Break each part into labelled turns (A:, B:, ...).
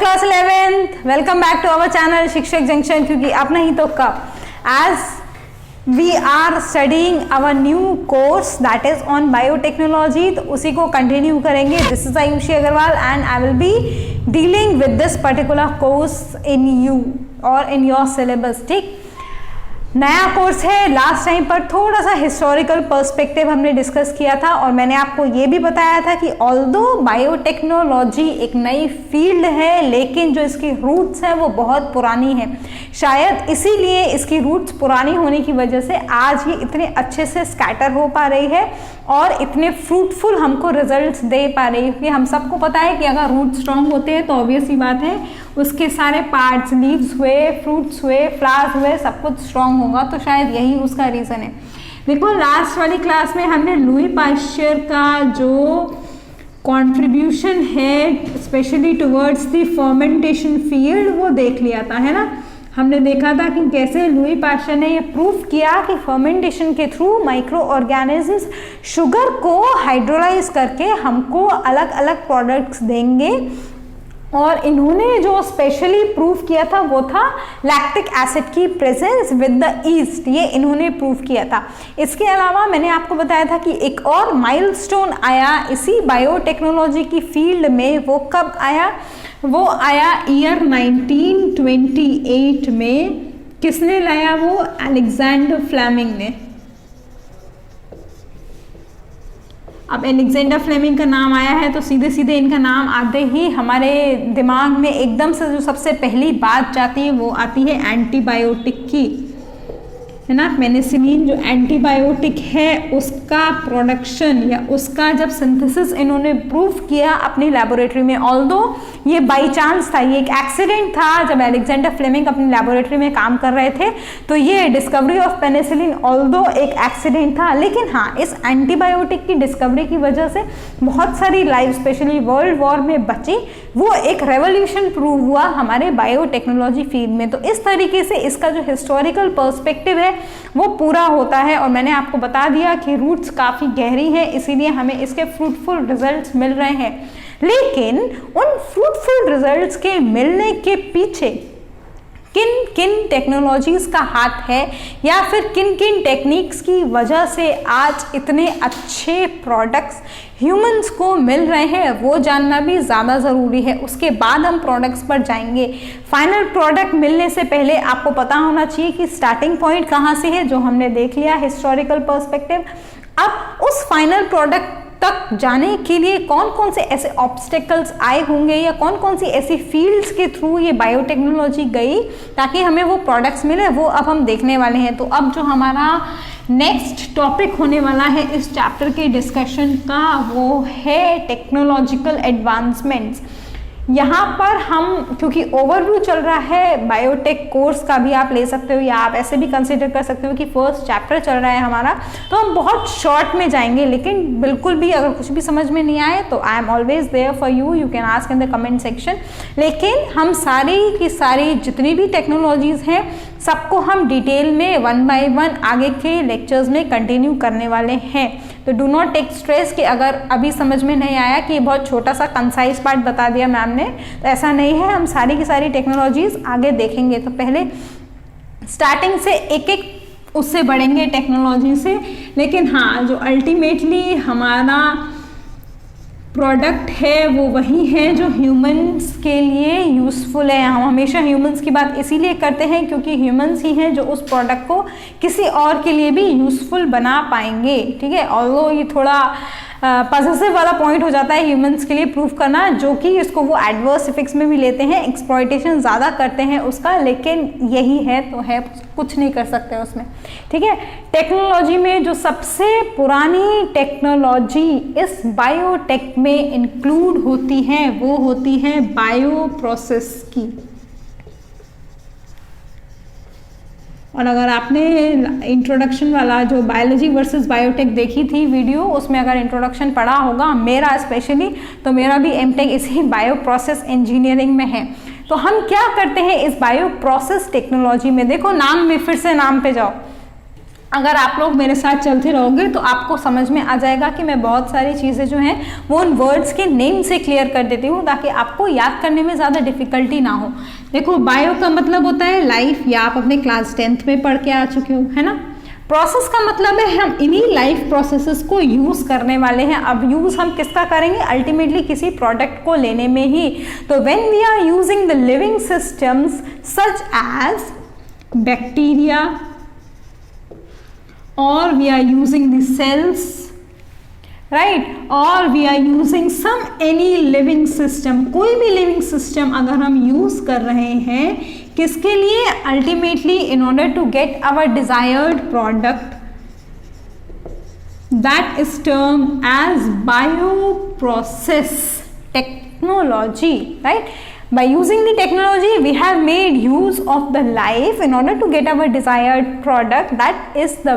A: Class 11th, welcome back to our channel Shikshak junction, क्योंकि अब नहीं तो कब, as we are studying our new course that is on biotechnology, तो उसी को कंटिन्यू करेंगे। This is Aayushi Agrawal and I will be dealing with this particular course in you और इन योर सिलेबस। ठीक, नया कोर्स है। लास्ट टाइम पर थोड़ा सा हिस्टोरिकल पर्सपेक्टिव हमने डिस्कस किया था और मैंने आपको ये भी बताया था कि ऑल्दो बायोटेक्नोलॉजी एक नई फील्ड है, लेकिन जो इसकी रूट्स हैं वो बहुत पुरानी है। शायद इसीलिए इसकी रूट्स पुरानी होने की वजह से आज ये इतने अच्छे से स्कैटर हो पा रही है और इतने फ्रूटफुल हमको रिजल्ट्स दे पा रही है। क्योंकि हम सबको पता है कि अगर रूट स्ट्रॉन्ग होते हैं तो ऑब्वियस ही बात है उसके सारे पार्ट्स, लीव्स हुए, फ्रूट्स हुए, फ्लावर्स हुए, सब कुछ स्ट्रॉन्ग होगा। तो शायद यही उसका रीज़न है। देखो, लास्ट वाली क्लास में हमने लुई पाश्चर का जो कॉन्ट्रीब्यूशन है specially towards the fermentation field वो देख लिया था, है ना। हमने देखा था कि कैसे लुई पाश्चर ने ये प्रूफ किया कि फर्मेंटेशन के थ्रू माइक्रो ऑर्गेनिजम्स शुगर को हाइड्रोलाइज करके हमको अलग अलग प्रोडक्ट्स देंगे। और इन्होंने जो स्पेशली प्रूफ किया था वो था लैक्टिक एसिड की प्रेजेंस विद द ईस्ट, ये इन्होंने प्रूफ किया था। इसके अलावा मैंने आपको बताया था कि एक और माइलस्टोन आया इसी बायोटेक्नोलॉजी की फील्ड में। वो कब आया? वो आया ईयर 1928 में। किसने लाया वो? अलेक्जेंडर फ्लेमिंग ने। अब एलेक्जेंडर फ्लेमिंग का नाम आया है तो सीधे सीधे इनका नाम आते ही हमारे दिमाग में एकदम से जो सबसे पहली बात जाती है वो आती है एंटीबायोटिक की, है ना। पेनिसिलिन जो एंटीबायोटिक है उसका प्रोडक्शन या उसका जब सिंथेसिस इन्होंने प्रूफ किया अपनी लेबोरेटरी में। ऑल्दो ये बाई चांस था, ये एक एक्सीडेंट था। जब अलेक्जेंडर फ्लेमिंग अपनी लेबोरेटरी में काम कर रहे थे तो ये डिस्कवरी ऑफ पेनिसिलिन ऑल्दो एक एक्सीडेंट था, लेकिन हाँ, इस एंटीबायोटिक की डिस्कवरी की वजह से बहुत सारी लाइफ स्पेशली वर्ल्ड वॉर में बची। वो एक रेवोल्यूशन प्रूव हुआ हमारे बायोटेक्नोलॉजी फील्ड में। तो इस तरीके से इसका जो हिस्टोरिकल पर्सपेक्टिव है वो पूरा होता है। और मैंने आपको बता दिया कि रूट्स काफ़ी गहरी हैं, इसीलिए हमें इसके फ्रूटफुल रिजल्ट्स मिल रहे हैं। लेकिन उन फ्रूटफुल रिजल्ट्स के मिलने के पीछे किन किन टेक्नोलॉजीज का हाथ है या फिर किन किन टेक्निक्स की वजह से आज इतने अच्छे प्रोडक्ट्स ह्यूमंस को मिल रहे हैं, वो जानना भी ज़्यादा ज़रूरी है। उसके बाद हम प्रोडक्ट्स पर जाएंगे। फाइनल प्रोडक्ट मिलने से पहले आपको पता होना चाहिए कि स्टार्टिंग पॉइंट कहाँ से है, जो हमने देख लिया हिस्टोरिकल पर्सपेक्टिव। अब उस फाइनल प्रोडक्ट तक जाने के लिए कौन कौन से ऐसे ऑब्स्टेकल्स आए होंगे या कौन कौन सी ऐसी फील्ड्स के थ्रू ये बायोटेक्नोलॉजी गई ताकि हमें वो प्रोडक्ट्स मिले, वो अब हम देखने वाले हैं। तो अब जो हमारा नेक्स्ट टॉपिक होने वाला है इस चैप्टर के डिस्कशन का वो है टेक्नोलॉजिकल एडवांसमेंट्स। यहाँ पर हम, क्योंकि ओवरव्यू चल रहा है बायोटेक कोर्स का, भी आप ले सकते हो या आप ऐसे भी कंसिडर कर सकते हो कि फर्स्ट चैप्टर चल रहा है हमारा, तो हम बहुत शॉर्ट में जाएंगे। लेकिन बिल्कुल भी अगर कुछ भी समझ में नहीं आए तो I am always there for you, you can ask in the comment section. लेकिन हम सारी की सारी जितनी भी टेक्नोलॉजीज हैं सबको हम डिटेल में 1 बाय 1 आगे के लेक्चर्स में कंटिन्यू करने वाले हैं। तो डू नॉट टेक स्ट्रेस कि अगर अभी समझ में नहीं आया कि ये बहुत छोटा सा कंसाइज पार्ट बता दिया मैम ने, तो ऐसा नहीं है। हम सारी की सारी टेक्नोलॉजीज आगे देखेंगे। तो पहले स्टार्टिंग से एक एक उससे बढ़ेंगे टेक्नोलॉजी से। लेकिन हाँ, जो अल्टीमेटली हमारा प्रोडक्ट है वो वही है जो ह्यूमंस के लिए यूज़फुल है। हम हमेशा ह्यूमंस की बात इसीलिए करते हैं क्योंकि ह्यूमंस ही हैं जो उस प्रोडक्ट को किसी और के लिए भी यूज़फुल बना पाएंगे। ठीक है, ऑल्दो ये थोड़ा पॉजिटिव वाला पॉइंट हो जाता है ह्यूमंस के लिए प्रूफ करना, जो कि इसको वो एडवर्स इफेक्ट्स में भी लेते हैं, एक्सप्लॉयटेशन ज़्यादा करते हैं उसका। लेकिन यही है तो है, कुछ नहीं कर सकते उसमें। ठीक है, टेक्नोलॉजी में जो सबसे पुरानी टेक्नोलॉजी इस बायोटेक में इंक्लूड होती है वो होती है बायो प्रोसेस की। और अगर आपने इंट्रोडक्शन वाला जो बायोलॉजी वर्सेस बायोटेक देखी थी वीडियो, उसमें अगर इंट्रोडक्शन पढ़ा होगा मेरा स्पेशली, तो मेरा भी एमटेक इसी बायो प्रोसेस इंजीनियरिंग में है। तो हम क्या करते हैं इस बायो प्रोसेस टेक्नोलॉजी में? देखो नाम में, फिर से नाम पे जाओ। अगर आप लोग मेरे साथ चलते रहोगे तो आपको समझ में आ जाएगा कि मैं बहुत सारी चीज़ें जो हैं वो उन वर्ड्स के नेम से क्लियर कर देती हूँ ताकि आपको याद करने में ज़्यादा डिफिकल्टी ना हो। देखो, बायो का मतलब होता है लाइफ, या आप अपने क्लास 10th में पढ़ के आ चुके हो, है ना। प्रोसेस का मतलब है हम इन्हीं लाइफ प्रोसेसेस को यूज़ करने वाले हैं। अब यूज़ हम किसका करेंगे? अल्टीमेटली किसी प्रोडक्ट को लेने में ही। तो when we are using the living systems such as bacteria, or we are using the cells, right, or we are using some any living system, कोई भी living system अगर हम use कर रहे हैं किसके लिए? ultimately in order to get our desired product, that is termed as bioprocess technology, right? By using the technology we have made use of the life in order to get our desired product. That is the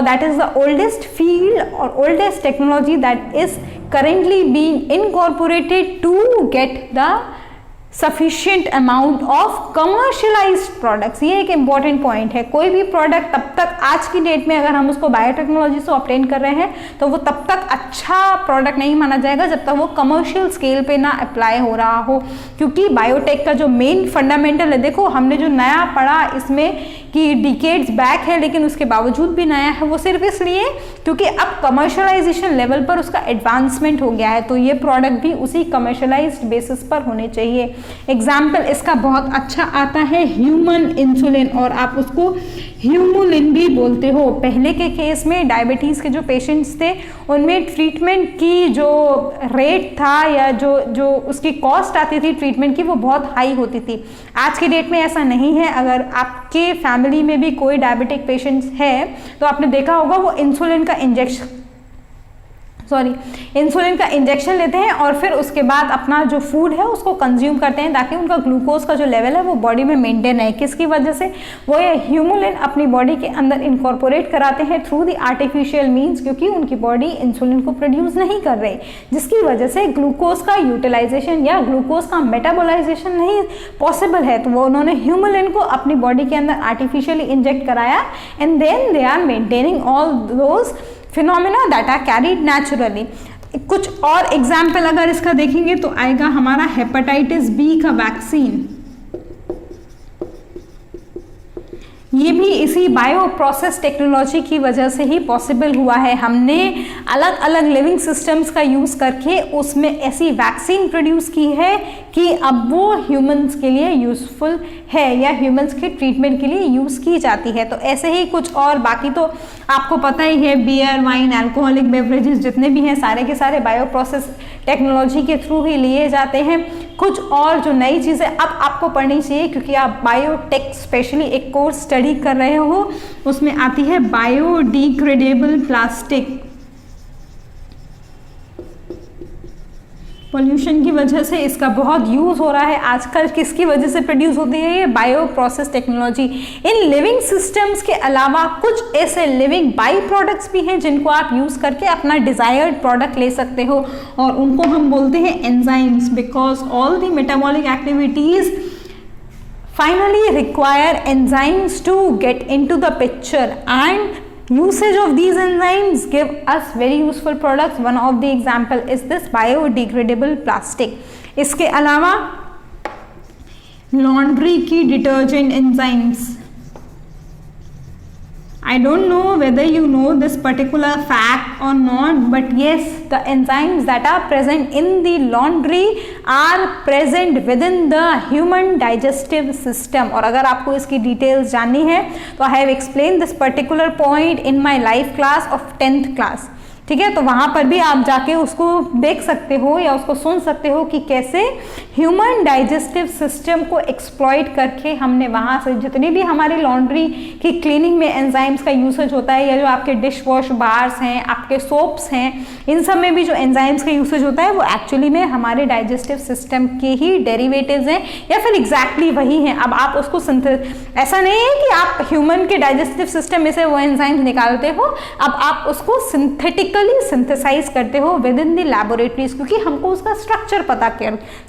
A: that is the oldest field or oldest technology that is currently being incorporated to get the sufficient amount of commercialized products। ये एक important point है। कोई भी product तब तक आज की date में अगर हम उसको बायोटेक्नोलॉजी से ऑब्टेन कर रहे हैं तो वो तब तक अच्छा प्रोडक्ट नहीं माना जाएगा जब तक वो कमर्शियल स्केल पे ना अप्लाई हो रहा हो, क्योंकि बायोटेक का जो मेन फंडामेंटल है, देखो हमने जो नया पढ़ा इसमें कि डिकेड्स बैक है लेकिन उसके बावजूद भी नया है, वो सिर्फ इसलिए क्योंकि अब कमर्शलाइजेशन लेवल पर उसका एडवांसमेंट हो गया है। तो ये प्रोडक्ट भी उसी कमर्शलाइज्ड बेसिस पर होने चाहिए। एग्जाम्पल इसका बहुत अच्छा आता है ह्यूमन इंसुलिन, और आप उसको ह्यूमुलिन भी बोलते हो। पहले के केस में डायबिटीज़ के जो पेशेंट्स थे उनमें ट्रीटमेंट की जो रेट था या जो उसकी कॉस्ट आती थी ट्रीटमेंट की वो बहुत हाई होती थी। आज की डेट में ऐसा नहीं है। अगर आपके फैमिली में भी कोई डायबिटिक पेशेंट्स है तो आपने देखा होगा वो इंसुलिन का इंजेक्शन लेते हैं और फिर उसके बाद अपना जो फूड है उसको कंज्यूम करते हैं ताकि उनका ग्लूकोज का जो लेवल है वो बॉडी में मेंटेन है। किसकी वजह से? वो ये ह्यूमुलिन अपनी बॉडी के अंदर इनकॉर्पोरेट कराते हैं थ्रू द आर्टिफिशियल मीन्स, क्योंकि उनकी बॉडी इंसुलिन को प्रोड्यूस नहीं कर रही, जिसकी वजह से ग्लूकोज का यूटिलाइजेशन या ग्लूकोज का मेटाबोलाइजेशन नहीं पॉसिबल है। तो वो उन्होंने ह्यूमुलिन को अपनी बॉडी के अंदर आर्टिफिशियली इंजेक्ट कराया and then they are maintaining all those phenomena that are carried naturally. कुछ और एग्जाम्पल अगर इसका देखेंगे तो आएगा हमारा हेपेटाइटिस बी का वैक्सीन। ये भी इसी बायो प्रोसेस टेक्नोलॉजी की वजह से ही पॉसिबल हुआ है। हमने अलग अलग लिविंग सिस्टम्स का यूज़ करके उसमें ऐसी वैक्सीन प्रोड्यूस की है कि अब वो ह्यूमंस के लिए यूज़फुल है या ह्यूमंस के ट्रीटमेंट के लिए यूज़ की जाती है। तो ऐसे ही कुछ और, बाकी तो आपको पता ही है बियर, वाइन, अल्कोहलिक बेवरेजेस जितने भी हैं सारे के सारे बायो प्रोसेस टेक्नोलॉजी के थ्रू ही लिए जाते हैं। कुछ और जो नई चीज़ें अब आपको पढ़नी चाहिए क्योंकि आप बायोटेक स्पेशली एक कोर्स स्टडी कर रहे हो, उसमें आती है बायोडिग्रेडेबल प्लास्टिक। पोल्यूशन की वजह से इसका बहुत यूज़ हो रहा है आजकल। किसकी वजह से प्रोड्यूस होती है ये? Bio process technology. In living systems के अलावा कुछ ऐसे लिविंग बाई प्रोडक्ट्स भी हैं जिनको आप यूज़ करके अपना डिज़ायर्ड प्रोडक्ट ले सकते हो, और उनको हम बोलते हैं enzymes, because all the metabolic activities finally require enzymes to get into the picture, and usage of these enzymes give us very useful products. One of the example is this biodegradable plastic. इसके अलावा laundry की detergent enzymes. I don't know whether you know this particular fact or not, but yes, the enzymes that are present in the laundry are present within the human digestive system. और अगर आपको इसकी details जाननी है तो I have explained this particular point in my live class of 10th class. ठीक है, तो वहाँ पर भी आप जाके उसको देख सकते हो या उसको सुन सकते हो कि कैसे ह्यूमन डाइजेस्टिव सिस्टम को एक्सप्लॉइट करके हमने वहाँ से जितनी भी हमारी लॉन्ड्री की क्लीनिंग में एंजाइम्स का यूसेज होता है, या जो आपके डिश वॉश बार्स हैं, आपके सोप्स हैं, इन सब में भी जो एंजाइम्स का यूसेज होता है वो एक्चुअली में हमारे डाइजेस्टिव सिस्टम के ही डेरिवेटिव्स हैं या फिर एग्जैक्टली वही हैं। अब आप उसको ऐसा नहीं है कि आप ह्यूमन के डाइजेस्टिव सिस्टम में से वो एंजाइम्स निकालते हो, अब आप उसको सिंथेटिक केमिकली सिंथेसाइज करते हो विद इन द लैबोरेटरीज, क्योंकि हमको उसका स्ट्रक्चर पता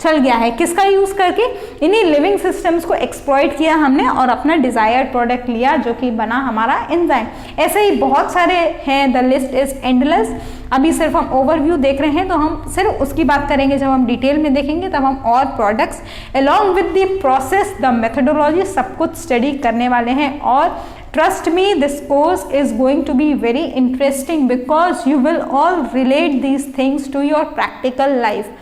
A: चल गया है। किसका यूज करके? इन्हीं लिविंग सिस्टम्स को एक्सप्लॉइट किया हमने और अपना डिजायर्ड प्रोडक्ट लिया जो कि बना हमारा एंजाइम। ऐसे ही बहुत सारे हैं, द लिस्ट इज एंडलेस। अभी सिर्फ हम ओवरव्यू देख रहे हैं, तो हम सिर्फ उसकी बात करेंगे। जब हम डिटेल में देखेंगे तब हम और products along with the process, the methodology सब कुछ स्टडी करने वाले हैं। और trust me, this course is going to be very interesting because you will all relate these things to your practical life.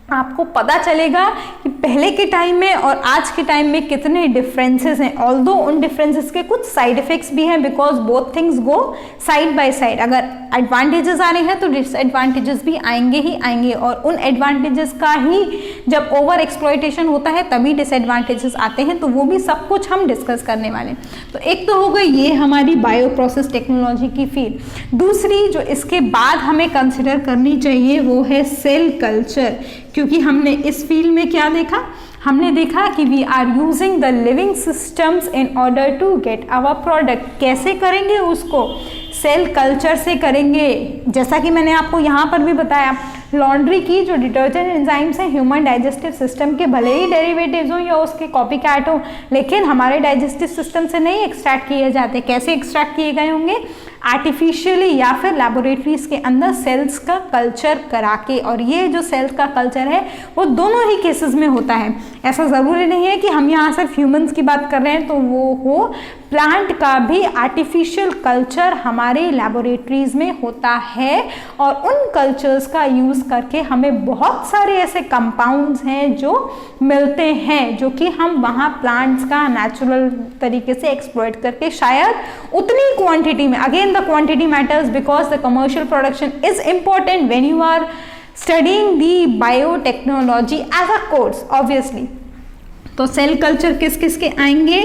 A: आपको पता चलेगा कि पहले के टाइम में और आज के टाइम में कितने डिफरेंसेस हैं। ऑल्दो उन डिफरेंसेस के कुछ साइड इफेक्ट्स भी हैं, because both things go side by side. अगर एडवांटेजेस आ रहे हैं तो डिसएडवांटेजेस भी आएंगे ही आएंगे, और उन एडवांटेजेस का ही जब ओवर एक्सप्लॉयटेशन होता है तभी डिसएडवांटेजेस आते हैं। तो वो भी सब कुछ हम डिस्कस करने वाले हैं। तो एक तो हो गई ये हमारी बायो प्रोसेस टेक्नोलॉजी की फील्ड। दूसरी जो इसके बाद हमें कंसिडर करनी चाहिए वो है सेल कल्चर, क्योंकि हमने इस फील्ड में क्या देखा? हमने देखा कि we are using the living systems in order to get our product. कैसे करेंगे उसको? सेल कल्चर से करेंगे। जैसा कि मैंने आपको यहाँ पर भी बताया, लॉन्ड्री की जो डिटर्जेंट एंजाइम्स हैं ह्यूमन डाइजेस्टिव सिस्टम के भले ही डेरिवेटिव्स हों या उसके कॉपी कैट हों, लेकिन हमारे डाइजेस्टिव सिस्टम से नहीं एक्सट्रैक्ट किए जाते। कैसे एक्सट्रैक्ट किए गए होंगे? आर्टिफिशियली या फिर लैबोरेटरीज के अंदर सेल्स का कल्चर करा के। और ये जो सेल्स का कल्चर है वो दोनों ही केसेस में होता है। ऐसा ज़रूरी नहीं है कि हम यहाँ सिर्फ ह्यूमंस की बात कर रहे हैं तो वो हो, प्लांट का भी आर्टिफिशियल कल्चर हमारे लैबोरेटरीज में होता है। और उन कल्चर्स का यूज़ करके हमें बहुत सारे ऐसे कंपाउंड्स हैं जो मिलते हैं, जो कि हम वहाँ प्लांट्स का नेचुरल तरीके से एक्सप्लॉइट करके शायद उतनी क्वांटिटी में, again the quantity matters because the commercial production is important when you are studying the biotechnology as a course obviously. तो सेल कल्चर किस किस के आएंगे?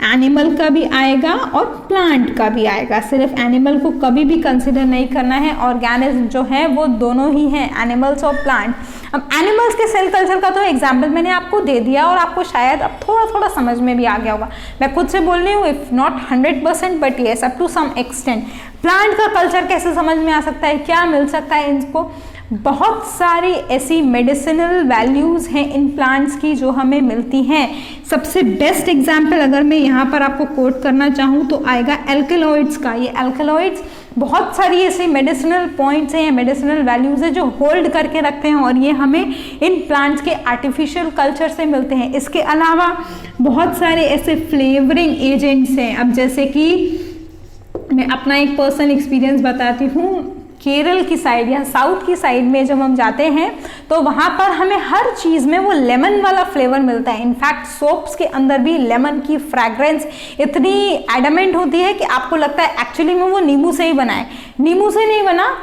A: एनिमल का भी आएगा और प्लांट का भी आएगा। सिर्फ एनिमल को कभी भी कंसिडर नहीं करना है, ऑर्गेनिज्म जो है वो दोनों ही हैं, एनिमल्स और प्लांट। अब एनिमल्स के सेल कल्चर का तो एग्जाम्पल मैंने आपको दे दिया और आपको शायद अब थोड़ा थोड़ा समझ में भी आ गया होगा। मैं खुद से बोल रही हूँ, if not 100% but yes up to some extent. Plant का कल्चर कैसे समझ में आ सकता है, क्या मिल सकता है इनको? बहुत सारी ऐसी मेडिसिनल वैल्यूज़ हैं इन प्लांट्स की जो हमें मिलती हैं। सबसे बेस्ट एग्जाम्पल अगर मैं यहाँ पर आपको कोट करना चाहूँ तो आएगा एल्कलॉइड्स का। ये एल्कलॉइड्स बहुत सारी ऐसी मेडिसिनल पॉइंट्स हैं, मेडिसिनल वैल्यूज़ हैं जो होल्ड करके रखते हैं, और ये हमें इन प्लांट्स के आर्टिफिशियल कल्चर से मिलते हैं। इसके अलावा बहुत सारे ऐसे फ्लेवरिंग एजेंट्स हैं। अब जैसे कि मैं अपना एक पर्सनल एक्सपीरियंस बताती हूँ। केरल की साइड या साउथ की साइड में जब हम जाते हैं तो वहाँ पर हमें हर चीज़ में वो लेमन वाला फ्लेवर मिलता है। इनफैक्ट सोप्स के अंदर भी लेमन की फ्रैग्रेंस इतनी एडमेंट होती है कि आपको लगता है एक्चुअली में वो नींबू से ही बना है। नींबू से नहीं बना,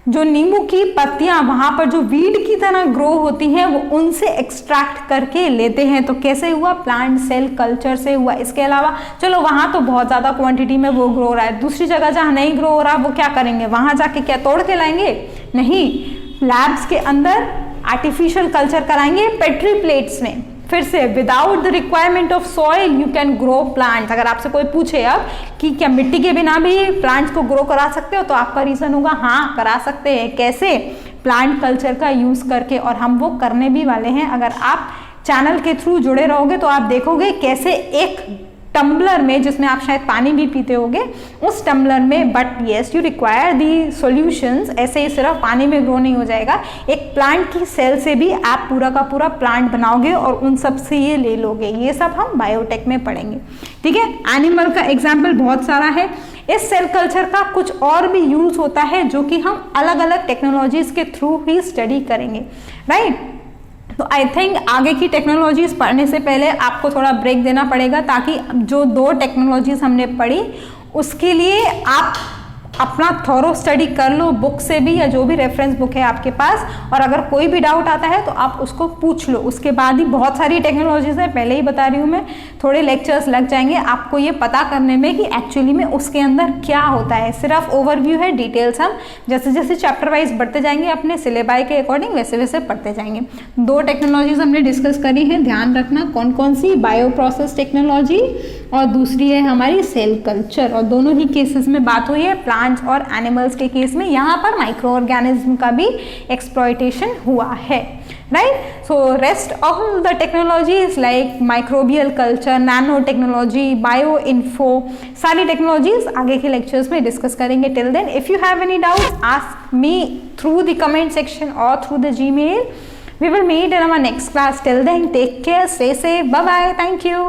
A: जो नींबू की पत्तियां वहाँ पर जो वीड की तरह ग्रो होती हैं वो उनसे एक्सट्रैक्ट करके लेते हैं। तो कैसे हुआ? प्लांट सेल कल्चर से हुआ। इसके अलावा चलो वहाँ तो बहुत ज़्यादा क्वांटिटी में वो ग्रो हो रहा है, दूसरी जगह जहाँ नहीं ग्रो हो रहा वो क्या करेंगे? वहाँ जाके क्या तोड़ के लाएंगे? नहीं, लैब्स के अंदर आर्टिफिशियल कल्चर कराएंगे पेट्री प्लेट्स में। फिर से without the requirement of soil you can grow plants. अगर आपसे कोई पूछे अब कि क्या मिट्टी के बिना भी प्लांट्स को ग्रो करा सकते हो, तो आपका रीजन होगा हाँ करा सकते हैं। कैसे? प्लांट कल्चर का यूज करके, और हम वो करने भी वाले हैं। अगर आप चैनल के थ्रू जुड़े रहोगे तो आप देखोगे कैसे एक टम्बलर में, जिसमें आप शायद पानी भी पीते होगे, उस टम्बलर में, but yes you require the solutions, ऐसे ही सिर्फ पानी में ग्रो नहीं हो जाएगा। एक प्लांट की सेल से भी आप पूरा का पूरा प्लांट बनाओगे और उन सब से ये ले लोगे। ये सब हम बायोटेक में पढ़ेंगे, ठीक है। एनिमल का एग्जाम्पल बहुत सारा है। इस सेल कल्चर का कुछ और भी यूज होता है जो कि हम अलग अलग टेक्नोलॉजीज के थ्रू ही स्टडी करेंगे, राइट। तो आई थिंक आगे की टेक्नोलॉजीज पढ़ने से पहले आपको थोड़ा ब्रेक देना पड़ेगा, ताकि जो 2 टेक्नोलॉजीज हमने पढ़ी उसके लिए आप अपना थॉरो स्टडी कर लो, बुक से भी या जो भी रेफरेंस बुक है आपके पास, और अगर कोई भी डाउट आता है तो आप उसको पूछ लो। उसके बाद ही बहुत सारी टेक्नोलॉजीज है, पहले ही बता रही हूँ मैं, थोड़े लेक्चर्स लग जाएंगे आपको ये पता करने में कि एक्चुअली में उसके अंदर क्या होता है। सिर्फ ओवरव्यू है, डिटेल्स हम जैसे जैसे चैप्टर वाइज बढ़ते जाएंगे अपने सिलेबाई के अकॉर्डिंग वैसे वैसे पढ़ते जाएंगे। 2 टेक्नोलॉजीज हमने डिस्कस करी है, ध्यान रखना कौन कौन सी? बायो प्रोसेस टेक्नोलॉजी और दूसरी है हमारी सेल कल्चर। और दोनों ही केसेस में बात हुई है प्लांट्स और एनिमल्स के केस में, यहाँ पर माइक्रो ऑर्गेनिज्म का भी एक्सप्लॉयटेशन हुआ है, right. So rest of the technologies like microbial culture, nano technology, bio info, सारी टेक्नोलॉजीज आगे के लेक्चर्स में डिस्कस करेंगे। Till then if you have any doubt ask me through the comment section और through the Gmail. We will meet in our next class. Till then, take care, stay safe, bye bye, thank you.